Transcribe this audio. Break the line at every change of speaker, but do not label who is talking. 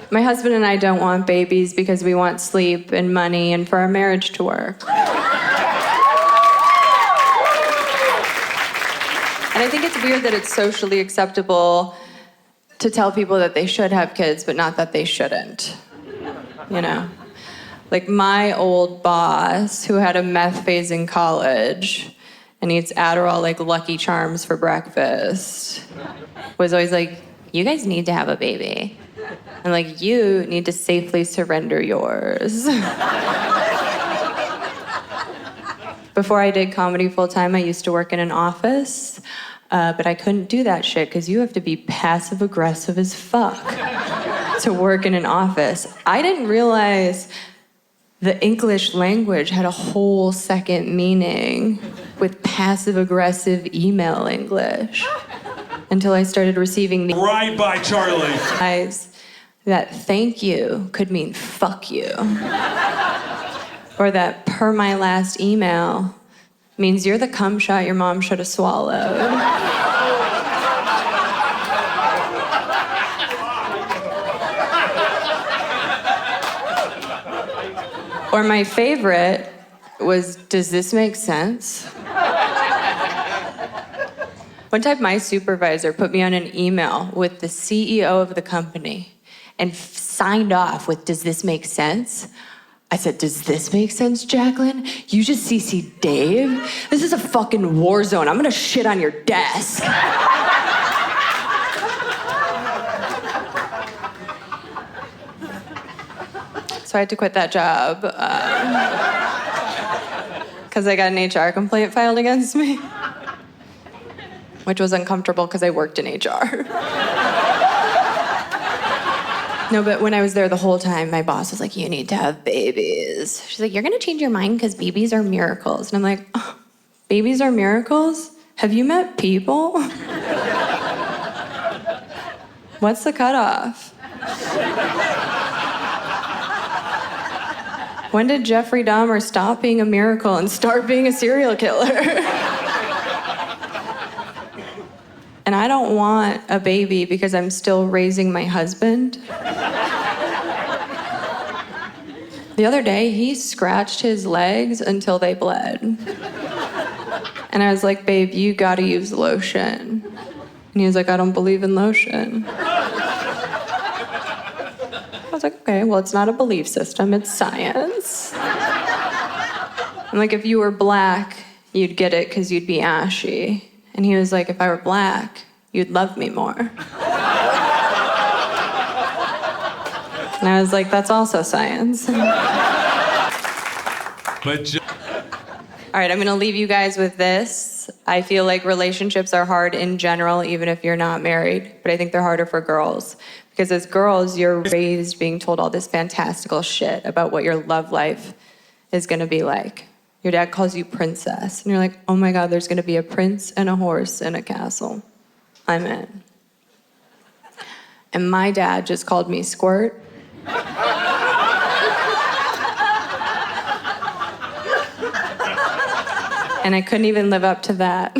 My husband and I don't want babies because we want sleep and money and for our marriage to work. And I think it's weird that it's socially acceptable to tell people that they should have kids, but not that they shouldn't. You know? Like my old boss, who had a meth phase in college and eats Adderall like Lucky Charms for breakfast, was always like, you guys need to have a baby. And like, you need to safely surrender yours. Before I did comedy full-time, I used to work in an office, but I couldn't do that shit because you have to be passive-aggressive as fuck to work in an office. I didn't realize the English language had a whole second meaning with passive-aggressive email English until I started receiving the
right by Charlie
that thank you could mean fuck you. Or that per my last email means you're the cum shot your mom should have swallowed. Or my favorite was, does this make sense? One time my supervisor put me on an email with the CEO of the company and signed off with, does this make sense? I said, does this make sense, Jacqueline? You just CC'd Dave? This is a fucking Warzone. I'm gonna shit on your desk. So I had to quit that job because I got an HR complaint filed against me, which was uncomfortable because I worked in HR. No, but when I was there the whole time, my boss was like, you need to have babies. She's like, you're gonna change your mind because babies are miracles. And I'm like, oh, babies are miracles? Have you met people? What's the cutoff? When did Jeffrey Dahmer stop being a miracle and start being a serial killer? And I don't want a baby because I'm still raising my husband. The other day, he scratched his legs until they bled. And I was like, babe, you gotta use lotion. And he was like, I don't believe in lotion. I was like, okay, well, it's not a belief system, it's science. And like, if you were black, you'd get it because you'd be ashy. And he was like, if I were black, you'd love me more. And I was like, that's also science. All right, I'm gonna leave you guys with this. I feel like relationships are hard in general, even if you're not married, but I think they're harder for girls. Because as girls, you're raised being told all this fantastical shit about what your love life is gonna be like. Your dad calls you princess, and you're like, oh my God, there's gonna be a prince and a horse in a castle. I'm in. And my dad just called me squirt. And I couldn't even live up to that.